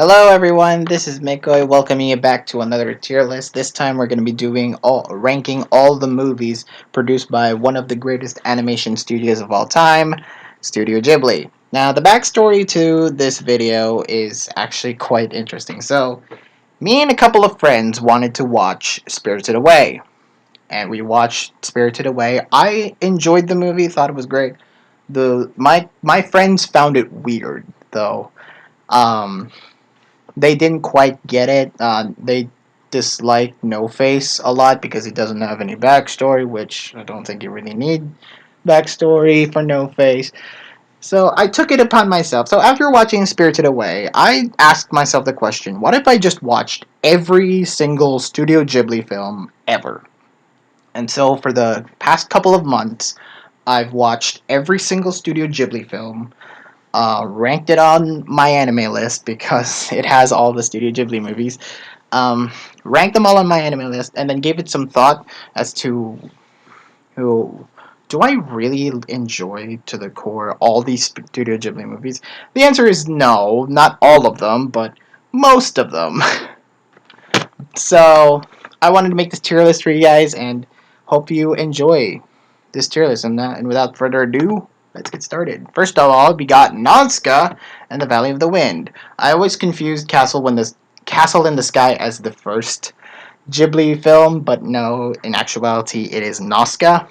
Hello everyone, this is Mikoi welcoming you back to another tier list. This time we're going to be ranking all the movies produced by one of the greatest animation studios of all time, Studio Ghibli. Now the backstory to this video is actually quite interesting. So, me and a couple of friends wanted to watch Spirited Away, and we watched Spirited Away. I enjoyed the movie, thought it was great. My friends found it weird though. Um they didn't quite get it. They dislike No Face a lot because he doesn't have any backstory, which I don't think you really need backstory for No Face. So I took it upon myself. So after watching Spirited Away, I asked myself the question: what if I just watched every single Studio Ghibli film ever? And so for the past couple of months, I've watched every single Studio Ghibli film, ranked it on my anime list because it has all the Studio Ghibli movies. Um, Ranked them all on my anime list, and then gave it some thought as to who do I really enjoy to the core all these Studio Ghibli movies. The answer is no, not all of them, but most of them. So I wanted to make this tier list for you guys, and hope you enjoy this tier list. And without further ado, let's get started. First of all, we got Nanska and the Valley of the Wind. I always confused Castle in the Sky as the first Ghibli film, but no, in actuality, it is Nazca.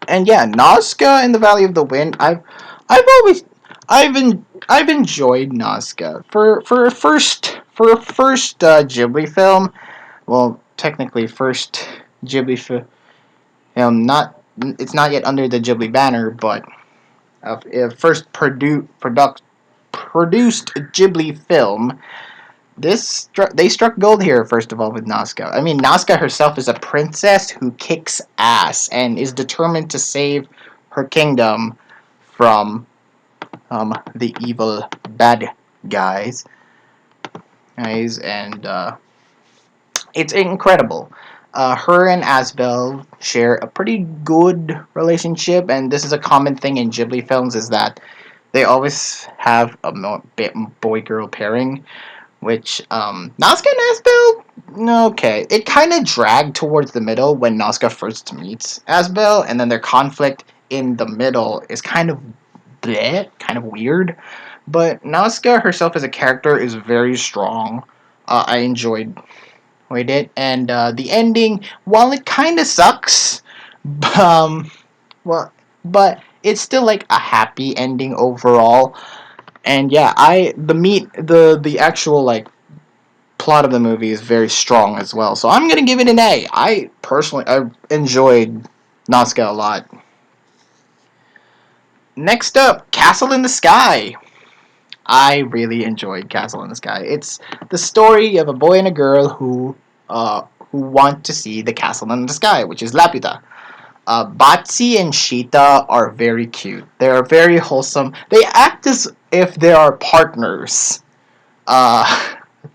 And yeah, Nazca and the Valley of the Wind. I've always I've enjoyed Nazca for a first Ghibli film. Well, technically, first Ghibli film. Not it's not yet under the Ghibli banner, but first produced Ghibli film. They struck gold here. First of all, with Nazca. I mean, Nazca herself is a princess who kicks ass and is determined to save her kingdom from the evil bad guys. And it's incredible. Her and Asbel share a pretty good relationship, and this is a common thing in Ghibli films: is that they always have a bit boy-girl pairing, which Nazca and Asbel, okay, it kind of dragged towards the middle when Nazca first meets Asbel, and then their conflict in the middle is kind of bleh, kind of weird. But Nazca herself as a character is very strong. I enjoyed it, and the ending, while it kind of sucks, um, well, but it's still like a happy ending overall. And yeah, the actual like plot of the movie is very strong as well. So I'm gonna give it an A. I enjoyed Nazca a lot. Next up, Castle in the Sky. I really enjoyed Castle in the Sky. It's the story of a boy and a girl who want to see the castle in the sky, which is Laputa. Batsy and Shita are very cute. They are very wholesome. They act as if they are partners. Uh,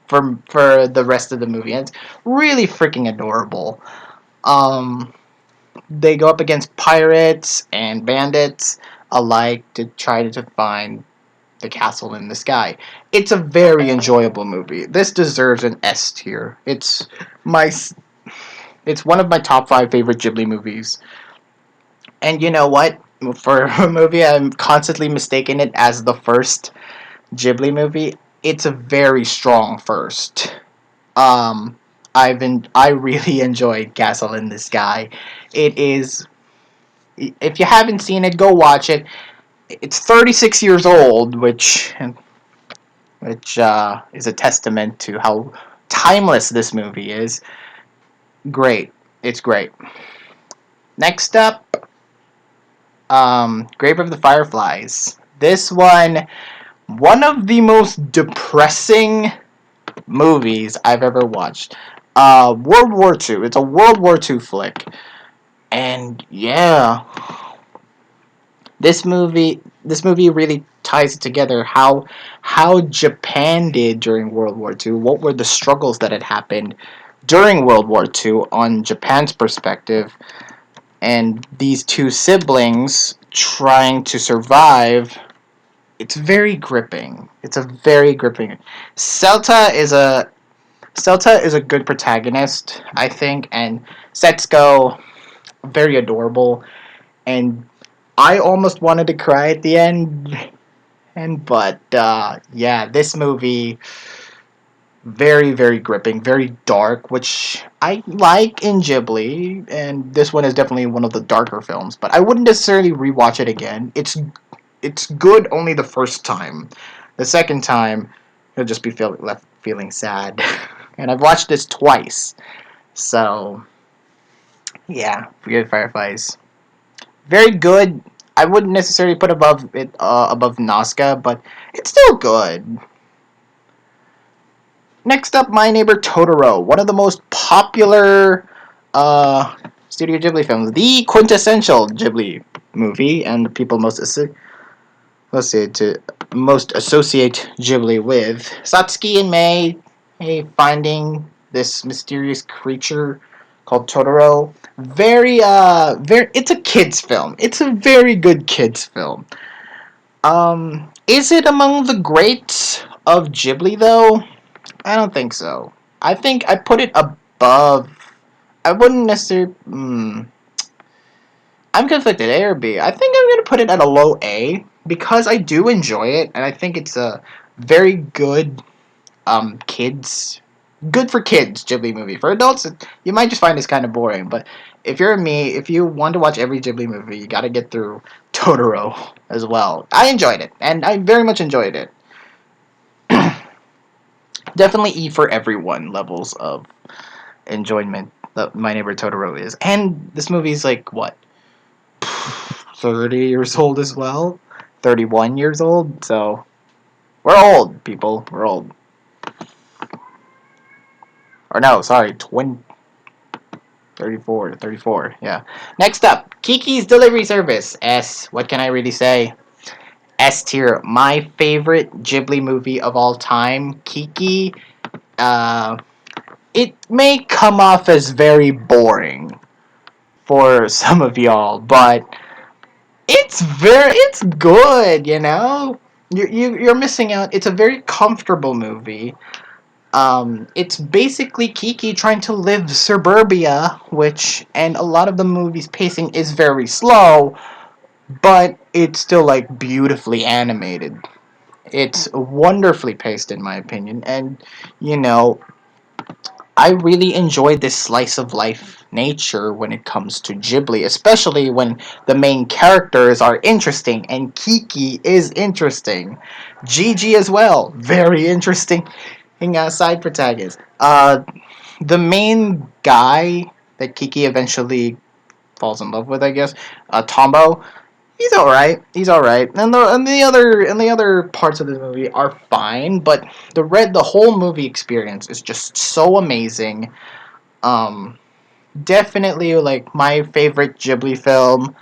for the rest of the movie, and it's really freaking adorable. Um, they go up against pirates and bandits alike to try to find the castle in the sky. It's a very enjoyable movie. This deserves an S tier. My it's one of my top 5 favorite Ghibli movies. And you know what? For a movie, I'm constantly mistaking it as the first Ghibli movie. It's a very strong first. Um, I really enjoyed Castle in the Sky. It is, if you haven't seen it, go watch it. It's 36 years old, which is a testament to how timeless this movie is. Great, it's great. Next up, Grape of the Fireflies. This one of the most depressing movies I've ever watched. World War II. It's a World War II flick, and yeah, this movie really ties it together. How Japan did during World War II. What were the struggles that had happened during World War II on Japan's perspective, and these two siblings trying to survive it's very gripping. It's a very gripping. Celta is a good protagonist, I think, and Setsuko very adorable. And I almost wanted to cry at the end. And but yeah, this movie very gripping, very dark, which I like in Ghibli, and this one is definitely one of the darker films. But I wouldn't necessarily rewatch it again. It's good only the first time. The second time, you'll just be left feeling sad. And I've watched this twice, so yeah, forget Fireflies. Very good. I wouldn't necessarily put above Nazca, but it's still good. Next up, My Neighbor Totoro, one of the most popular Studio Ghibli films, the quintessential Ghibli movie, and the people most associate Ghibli with. Satsuki and Mei finding this mysterious creature called Totoro. It's a kids film. It's a very good kids film. Is it among the greats of Ghibli though? I don't think so. I think I put it above. I wouldn't necessarily. I'm conflicted. A or B. I think I'm gonna put it at a low A because I do enjoy it, and I think it's a very good kids, good for kids Ghibli movie. For adults, you might just find this kind of boring. But if you're me, if you want to watch every Ghibli movie, you got to get through Totoro as well. I enjoyed it, and I very much enjoyed it. Definitely E for everyone levels of enjoyment that My Neighbor Totoro is. And this movie is like, what, 30 years old as well? 31 years old? So, we're old, people. We're old. Or no, sorry, 34, 34, yeah. Next up, Kiki's Delivery Service. S, what can I really say? S tier, my favorite Ghibli movie of all time, Kiki. Uh, it may come off as very boring for some of y'all, but it's good, you know. You're missing out. It's a very comfortable movie. It's basically Kiki trying to live suburbia, which and a lot of the movie's pacing is very slow, but it's still like beautifully animated. It's wonderfully paced, in my opinion, and you know I really enjoy this slice of life nature when it comes to Ghibli, especially when the main characters are interesting and Kiki is interesting. Gigi as well, very interesting side protagonist. The main guy that Kiki eventually falls in love with, I guess, Tombo. He's all right. He's all right, and the other parts of the movie are fine. But the whole movie experience is just so amazing. Um, Definitely like my favorite Ghibli film.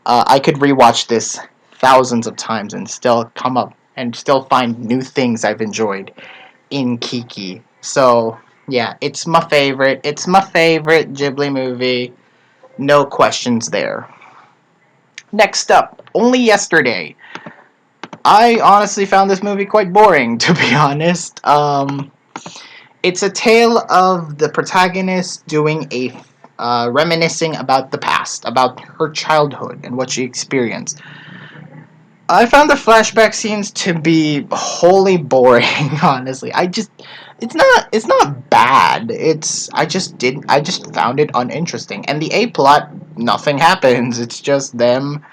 I could rewatch this thousands of times and still come up and still find new things I've enjoyed in Kiki. So yeah, it's my favorite. It's my favorite Ghibli movie. No questions there. Next up, Only Yesterday. I honestly found this movie quite boring, to be honest. It's a tale of the protagonist doing a reminiscing about the past, about her childhood and what she experienced. I found the flashback scenes to be wholly boring. Honestly, it's not bad. I just found it uninteresting. And the A plot, nothing happens. It's just them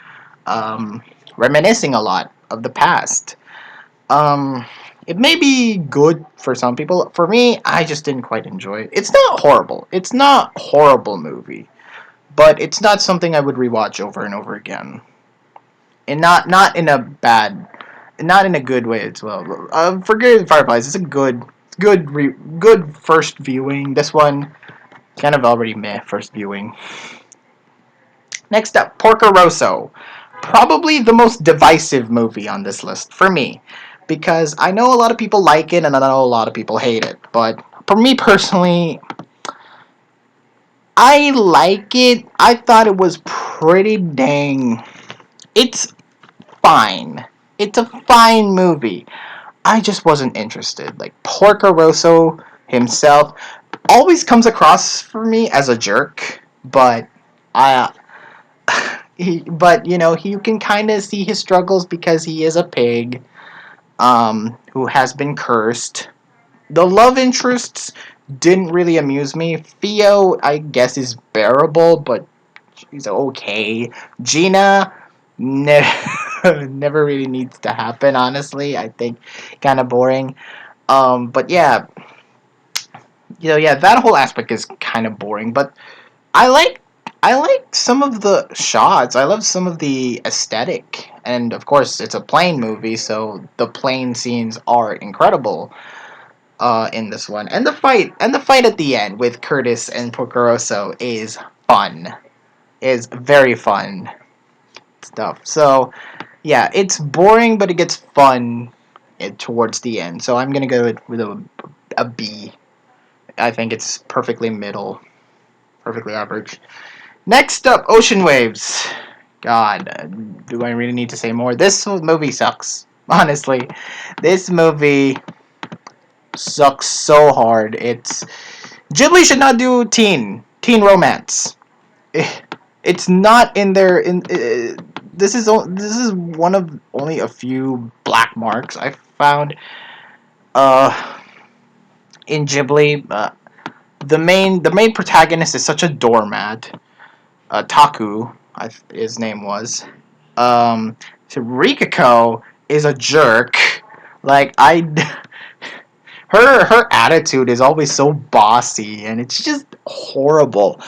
um, reminiscing a lot of the past. Um, it may be good for some people. For me, I just didn't quite enjoy it. It's not horrible. It's not horrible movie, but it's not something I would rewatch over and over again. And not in a bad, not in a good way as well. Forget Fireflies. It's a good first viewing. This one kind of already meh first viewing. Next up, Porca Rosso. Probably the most divisive movie on this list for me. Because I know a lot of people like it and I know a lot of people hate it. But for me personally, I like it. I thought it was pretty dang. It's fine. It's a fine movie. I just wasn't interested. Like Porca Rosso himself always comes across for me as a jerk, but I but you can kind of see his struggles because he is a pig who has been cursed. The love interests didn't really amuse me. Theo, I guess, is bearable, but she's okay. Gina, never really needs to happen. Honestly, I think kind of boring. But yeah, yeah, that whole aspect is kind of boring. But I like I like some of the shots. I love some of the aesthetic, and of course, it's a plane movie, so the plane scenes are incredible. In this one, and the fight at the end with Curtis and Porca Rosso is fun. Is very fun stuff. So yeah, it's boring, but it gets fun towards the end. So I'm gonna go with a B. I think it's perfectly middle, perfectly average. Next up, Ocean Waves. God, do I really need to say more? This movie sucks. Honestly, this movie sucks so hard. It's Ghibli should not do teen romance. It's not in there. This is one of only a few black marks I found. Uh, in Ghibli, the main protagonist is such a doormat. Taku, his name was. So Rikako is a jerk. Like her attitude is always so bossy, and it's just horrible.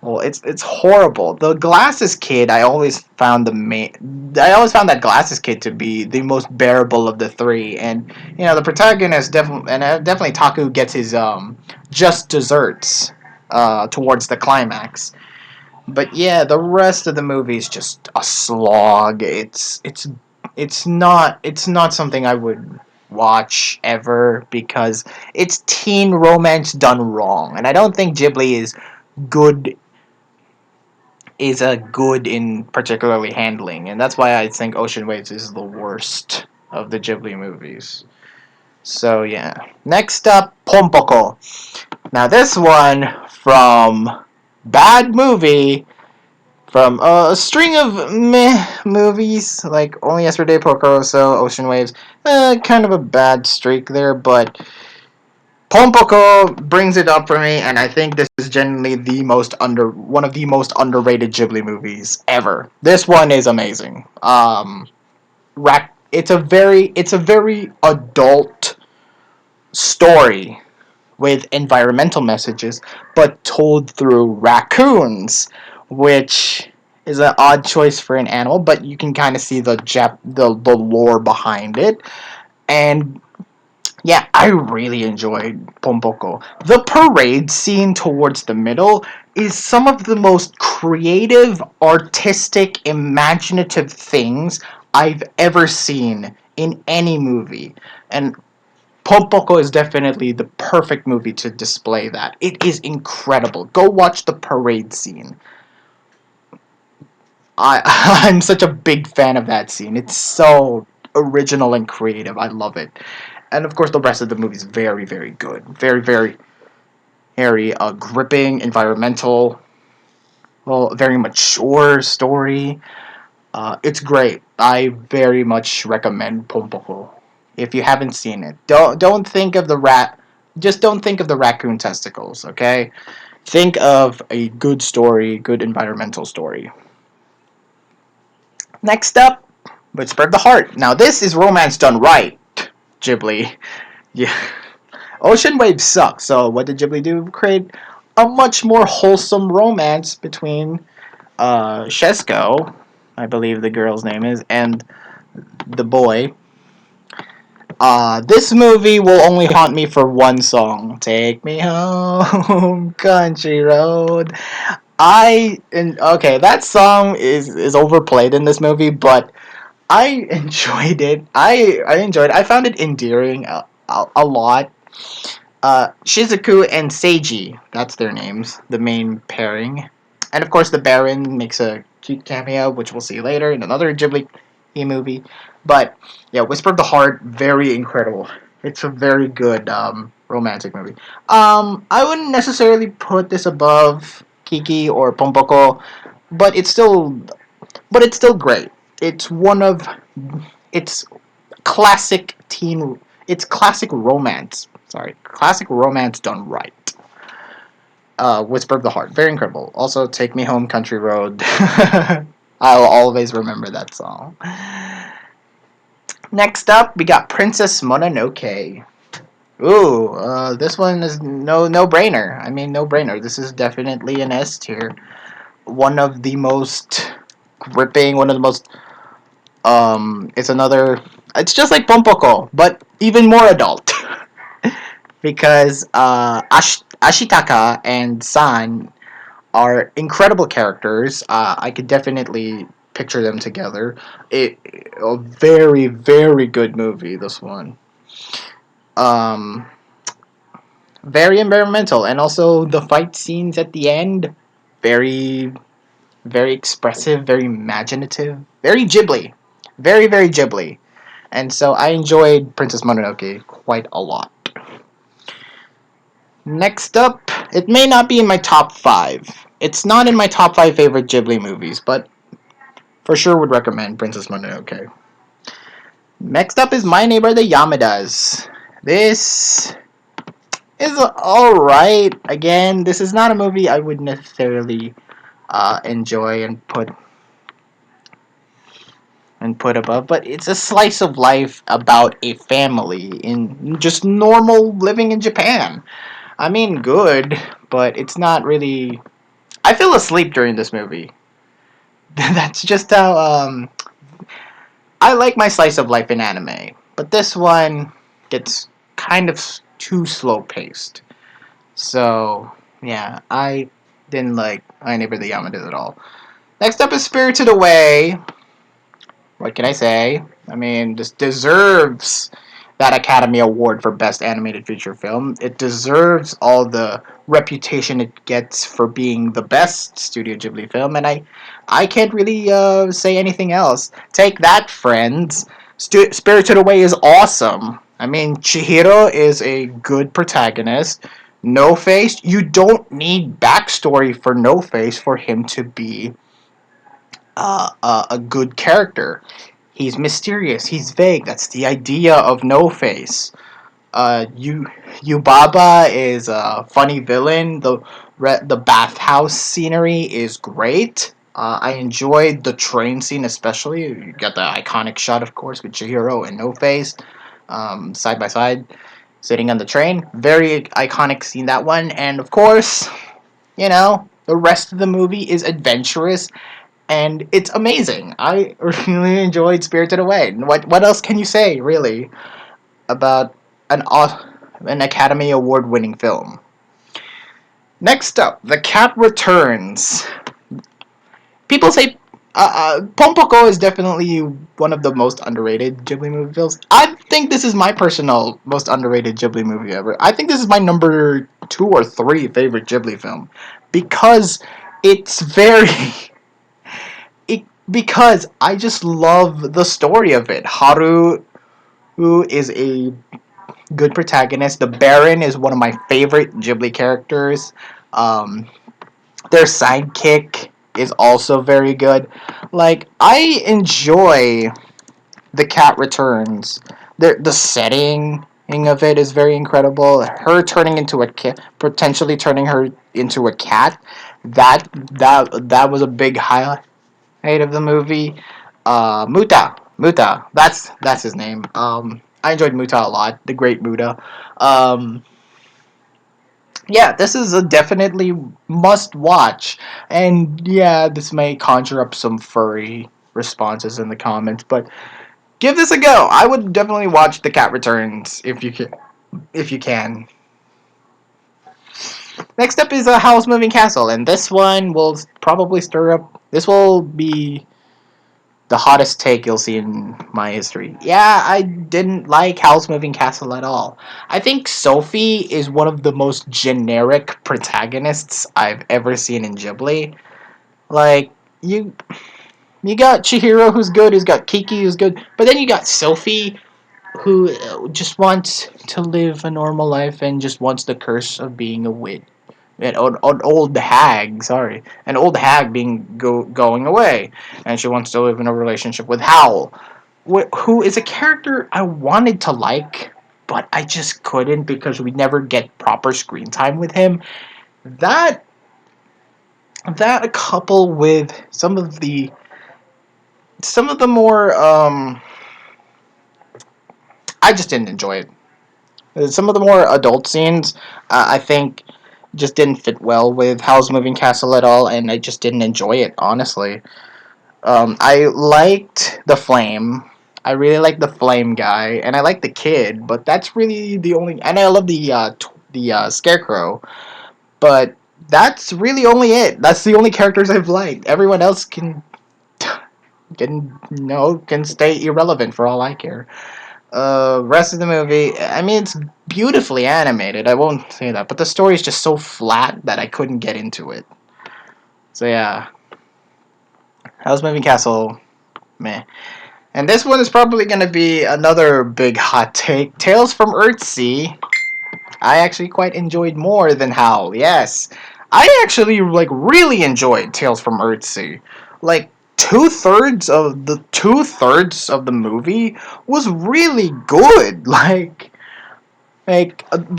Well, it's horrible. The glasses kid, I always found that glasses kid to be the most bearable of the three, and the protagonist definitely Taku gets his just desserts towards the climax. But yeah, the rest of the movie is just a slog. It's not something I would watch ever because it's teen romance done wrong, and I don't think Ghibli good good in particularly handling, and that's why I think Ocean Waves is the worst of the Ghibli movies. So yeah. Next up, Pompoko. Now this one from bad movie from a string of meh movies like Only Yesterday, Porco Rosso, Ocean Waves. Kind of a bad streak there, but Pompoko brings it up for me, and I think this is genuinely one of the most underrated Ghibli movies ever. This one is amazing. It's a very adult story with environmental messages, but told through raccoons, which is an odd choice for an animal, but you can kind of see the lore behind it. And yeah, I really enjoyed Pompoko. The parade scene towards the middle is some of the most creative, artistic, imaginative things I've ever seen in any movie. And Pompoko is definitely the perfect movie to display that. It is incredible. Go watch the parade scene. I'm such a big fan of that scene. It's so original and creative. I love it. And of course, the rest of the movie is very, very good. Very, very, very gripping, environmental, well, very mature story. It's great. I very much recommend Pompoko. If you haven't seen it, don't think of the rat. Just don't think of the raccoon testicles. Okay, think of a good story, good environmental story. Next up, Whisper of the Heart. Now this is romance done right. Ghibli. Yeah. Ocean Waves suck. So what did Ghibli do? Create a much more wholesome romance between Shesko, I believe the girl's name is, and the boy. This movie will only haunt me for one song. Take me home, country road. Okay, that song is overplayed in this movie, but I enjoyed it. I enjoyed it. I found it endearing a lot. Shizuku and Seiji, that's their names, the main pairing. And of course, the Baron makes a cute cameo, which we'll see later in another Ghibli movie. But yeah, Whisper of the Heart, very incredible. It's a very good romantic movie. I wouldn't necessarily put this above Kiki or Pompoko, but it's still great. It's one of it's classic teen. It's classic romance. Sorry, classic romance done right. Whisper of the Heart, very incredible. Also, Take Me Home, Country Road. I'll always remember that song. Next up, we got Princess Mononoke. Ooh, this one is no brainer. I mean, no brainer. This is definitely an S tier. One of the most gripping. One of the most. It's another. It's just like Pompoko, but even more adult. Because Ashitaka and San are incredible characters. I could definitely picture them together. A very very good movie. This one. Um, very environmental, and also the fight scenes at the end, very very expressive, very imaginative, very Ghibli, very Ghibli. And so I enjoyed Princess Mononoke quite a lot. Next up, it may not be in my top five. It's not in my top five favorite Ghibli movies, but for sure would recommend Princess Mononoke. Next up is My Neighbor the Yamadas. This is alright. Again, this is not a movie I would necessarily enjoy and put above, but it's a slice of life about a family in just normal living in Japan. I mean, good, but it's not really. I fell asleep during this movie. That's just how I like my slice of life in anime, but this one gets kind of too slow paced. So yeah, I didn't like I Neighbor the Yamadas at all. Next up is Spirited Away. What can I say? I mean, this deserves that Academy Award for Best Animated Feature Film. It deserves all the reputation it gets for being the best Studio Ghibli film, and I can't really say anything else. Take that, friends. Spirited Away is awesome. I mean, Chihiro is a good protagonist. No Face, you don't need backstory for No Face for him to be a good character. He's mysterious. He's vague. That's the idea of No Face. Yubaba is a funny villain. The bathhouse scenery is great. I enjoyed the train scene especially. You got the iconic shot, of course, with Chihiro and No Face side by side, sitting on the train. Very iconic scene, that one. And of course, the rest of the movie is adventurous and it's amazing. I really enjoyed Spirited Away. What else can you say really about an Academy Award winning film? Next up, The Cat Returns. People say Pompoko is definitely one of the most underrated Ghibli movie films. I think this is my personal most underrated Ghibli movie ever. I think this is my number 2 or 3 favorite Ghibli film because it's very because I just love the story of it. Haru, who is a good protagonist. The Baron is one of my favorite Ghibli characters. Um, their sidekick is also very good. Like, I enjoy The Cat Returns. The setting of it is very incredible. Her turning into a cat, potentially turning her into a cat. That was a big highlight of the movie. Muta. That's his name. I enjoyed Muta a lot. The Great Muta. Um, yeah, this is a definitely must watch. And yeah, this may conjure up some furry responses in the comments, but give this a go. I would definitely watch The Cat Returns if you can. If you can. Next up is a House Moving Castle, and this one will probably stir up. This will be the hottest take you'll see in my history. Yeah, I didn't like Howl's Moving Castle at all. I think Sophie is one of the most generic protagonists I've ever seen in Ghibli. Like, you. You got Chihiro, who's good. Who's got Kiki, who's good. But then you got Sophie, who just wants to live a normal life and just wants the curse of being a witch. An old hag, sorry, an old hag going away, and she wants to live in a relationship with Howl, who is a character I wanted to like, but I just couldn't because we never get proper screen time with him. That that couple with some of the more I just didn't enjoy it. Some of the more adult scenes, I think, just didn't fit well with Howl's Moving Castle at all, and I just didn't enjoy it, honestly. I liked the Flame. I really like the Flame guy, and I like the kid, but that's really the only. And I love the Scarecrow, but that's really only it. That's the only characters I've liked. Everyone else can stay irrelevant for all I care. Rest of the movie, I mean, it's beautifully animated. I won't say that, but the story is just so flat that I couldn't get into it. So yeah, Howl's Moving Castle, meh. And this one is probably gonna be another big hot take. Tales from Earthsea, I actually quite enjoyed more than Howl. Yes, I actually really enjoyed Tales from Earthsea. Like two thirds of the movie was really good. The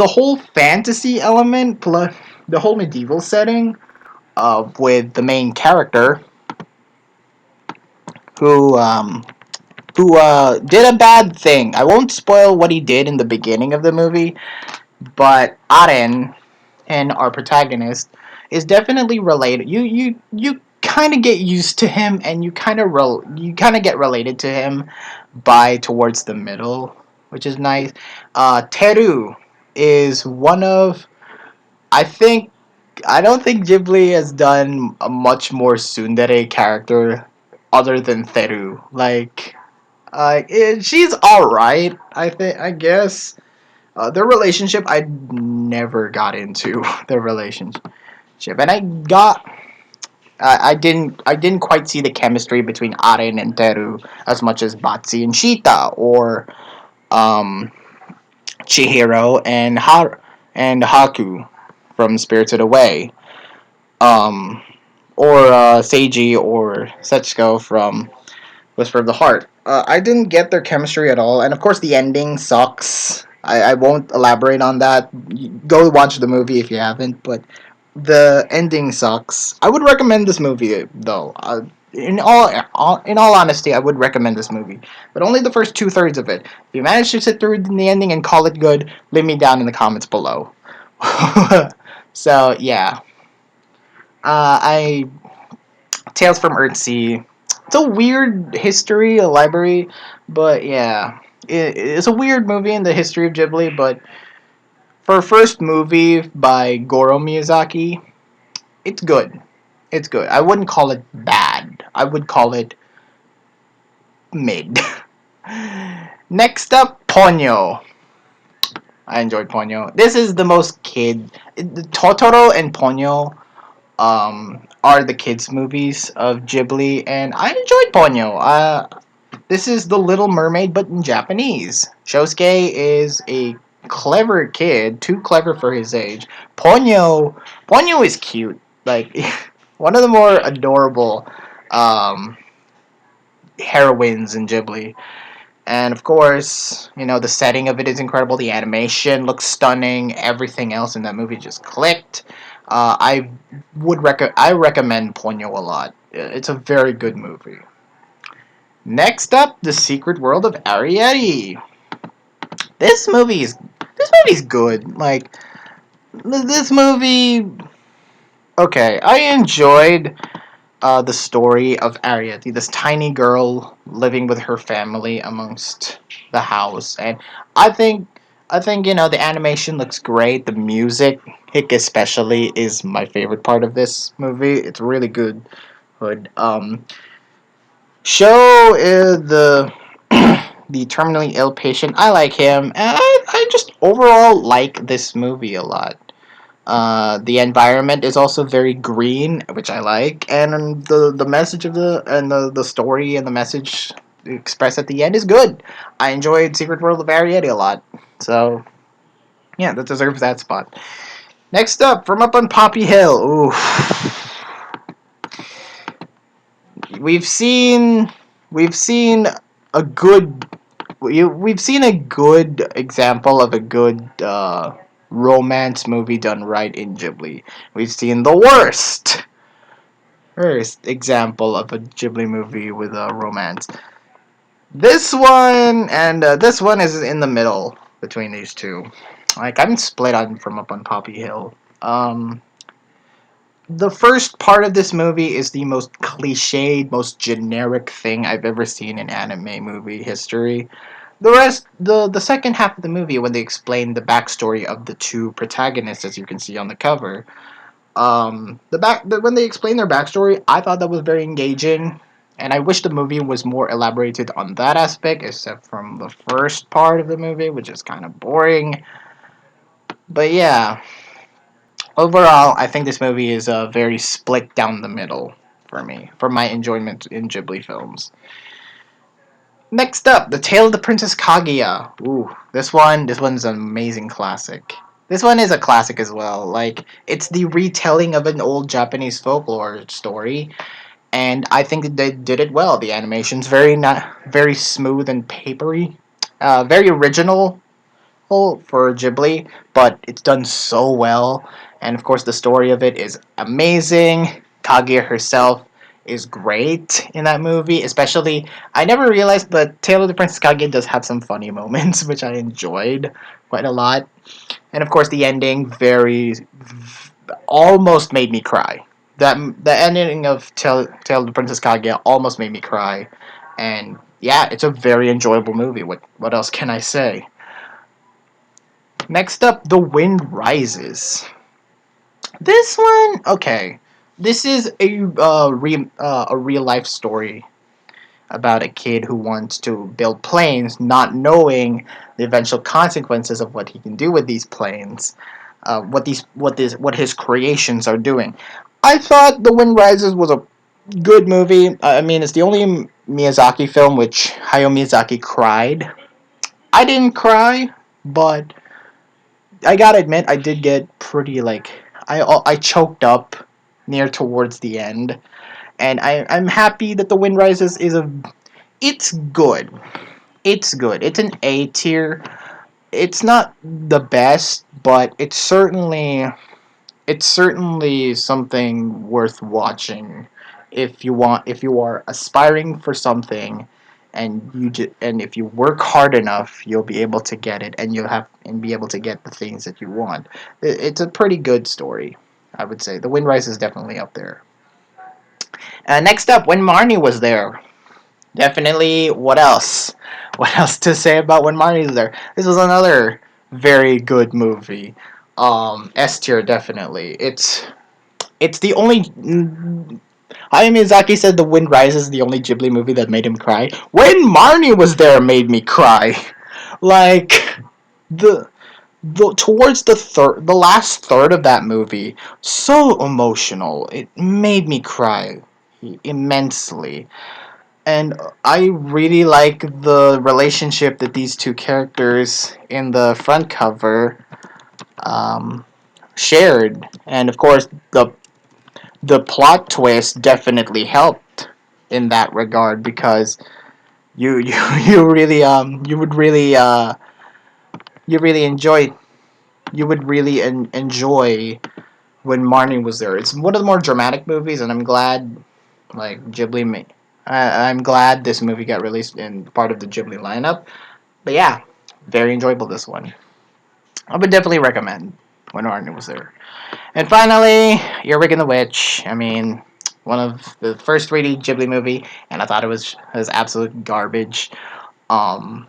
whole fantasy element plus the whole medieval setting with the main character who um, who did a bad thing. I won't spoil what he did in the beginning of the movie, but Aren and our protagonist is definitely related. You kind of get used to him, and you kind of get related to him by towards the middle, which is nice. Teru is one of I think I don't think Ghibli has done a much more tsundere character other than Teru. She's all right. I guess their relationship. I never got into their relationship, and I didn't quite see the chemistry between Aren and Teru as much as Batsi and Shita or um, Chihiro and Haku from Spirited Away, um, or Seiji or Setsuko from Whisper of the Heart. I didn't get their chemistry at all, and of course the ending sucks. I won't elaborate on that. Go watch the movie if you haven't, but the ending sucks. I would recommend this movie though. In all honesty, I would recommend this movie, but only the first two thirds of it. If you manage to sit through the ending and call it good, leave me down in the comments below. So yeah, I Tales from Earthsea. It's a weird history, a library, but yeah, it's a weird movie in the history of Ghibli. But for a first movie by Goro Miyazaki, it's good. It's good. I wouldn't call it bad. I would call it mid. Next up, Ponyo. I enjoyed Ponyo. This is the most kid. Totoro and Ponyo are the kids' movies of Ghibli, and I enjoyed Ponyo. This is The Little Mermaid, but in Japanese. Shosuke is a clever kid, too clever for his age. Ponyo is cute. One of the more adorable um, heroines in Ghibli. And of course, the setting of it is incredible. The animation looks stunning. Everything else in that movie just clicked. I recommend Ponyo a lot. It's a very good movie. Next up, The Secret World of Arietti. This movie's good. This movie. Okay, I enjoyed the story of Arietti, this tiny girl living with her family amongst the house, and I think the animation looks great. The music, especially, is my favorite part of this movie. It's really good. Show the the terminally ill patient. I like him, and I just overall like this movie a lot. The environment is also very green, which I like, and the message of the story and the message expressed at the end is good. I enjoyed Secret World of Arietti a lot, so yeah, that deserves that spot. Next up, from up on Poppy Hill. Ooh, we've seen we've seen a good we've seen a good example of a good romance movie done right in Ghibli. We've seen the worst example of a Ghibli movie with a romance. This one is in the middle between these two. Like I'm split on from up on Poppy Hill. The first part of this movie is the most cliched, most generic thing I've ever seen in anime movie history. The second half of the movie, when they explain the backstory of the two protagonists, as you can see on the cover, when they explain their backstory, I thought that was very engaging, and I wish the movie was more elaborated on that aspect, except from the first part of the movie, which is kind of boring. But yeah, overall, I think this movie is very split down the middle for me, for my enjoyment in Ghibli films. Next up, The Tale of the Princess Kaguya. Ooh, this one's an amazing classic. This one is a classic as well. Like, it's the retelling of an old Japanese folklore story, and I think that they did it well. The animation's very smooth and papery, very original for Ghibli, but it's done so well. And of course, the story of it is amazing. Kaguya herself is great in that movie, especially. I never realized, but Tale of the Princess Kaguya does have some funny moments, which I enjoyed quite a lot. And of course, the ending almost made me cry. That the ending of Tale of the Princess Kaguya almost made me cry, and yeah, it's a very enjoyable movie. What else can I say? Next up, The Wind Rises. This one, okay. This is a real life story about a kid who wants to build planes, not knowing the eventual consequences of what he can do with these planes, what his creations are doing. I thought The Wind Rises was a good movie. I mean, it's the only Miyazaki film which Hayao Miyazaki cried. I didn't cry, but I gotta admit, I did get pretty like I choked up near towards the end, and I'm happy that The Wind Rises is a it's good. It's good. It's an A tier. It's not the best, but it's certainly something worth watching if you are aspiring for something and and if you work hard enough you'll be able to get it and be able to get the things that you want. It's a pretty good story, I would say. The Wind Rise is definitely up there. Next up, When Marnie Was There. Definitely. What else? What else to say about When Marnie Was There? This was another very good movie. S tier, definitely. It's the only. Hayao Miyazaki said The Wind Rises is the only Ghibli movie that made him cry. When Marnie Was There made me cry. Like the towards the last third of that movie, so emotional. It made me cry immensely. And I really like the relationship that these two characters in the front cover um, shared, and of course the plot twist definitely helped in that regard because you really you really enjoy you would really enjoy when Marnie was there. It's one of the more dramatic movies, and I'm glad like Ghibli made. I'm glad this movie got released in part of the Ghibli lineup. But yeah, very enjoyable this one. I would definitely recommend when Marnie was there. And finally, Earwig and the Witch. I mean, one of the first 3D Ghibli movie, and I thought it was absolute garbage. Um,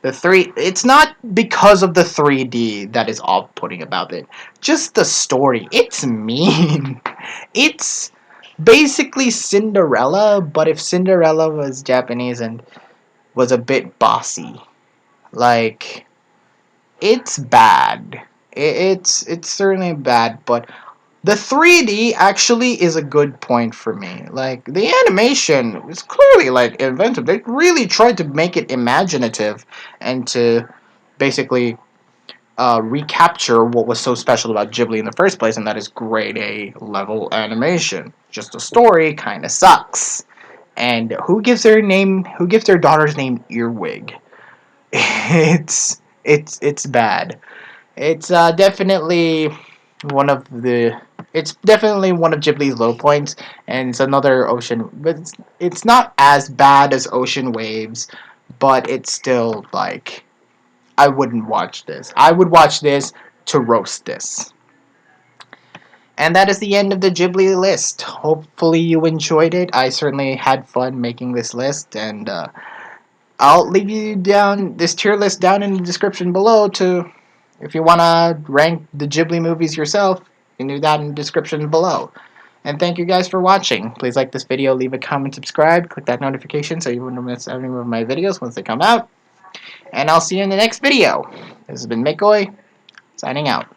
it's not because of the 3D that is off-putting about it. Just the story. It's mean. It's basically Cinderella, but if Cinderella was Japanese and was a bit bossy. Like, it's bad. It's certainly bad, but the 3D actually is a good point for me. Like, the animation is clearly, like, inventive. They really tried to make it imaginative and to basically recapture what was so special about Ghibli in the first place, and that is grade A level animation. Just the story kind of sucks. And who gives their daughter's name Earwig? It's bad. It's definitely one of the it's definitely one of Ghibli's low points, and it's another ocean, but it's not as bad as Ocean Waves, but it's still like I wouldn't watch this. I would watch this to roast this. And that is the end of the Ghibli list. Hopefully you enjoyed it. I certainly had fun making this list, and I'll leave you down this tier list down in the description below to if you want to rank the Ghibli movies yourself. You can do that in the description below. And thank you guys for watching. Please like this video, leave a comment, subscribe, click that notification so you won't miss any of my videos once they come out. And I'll see you in the next video. This has been Mikoi, signing out.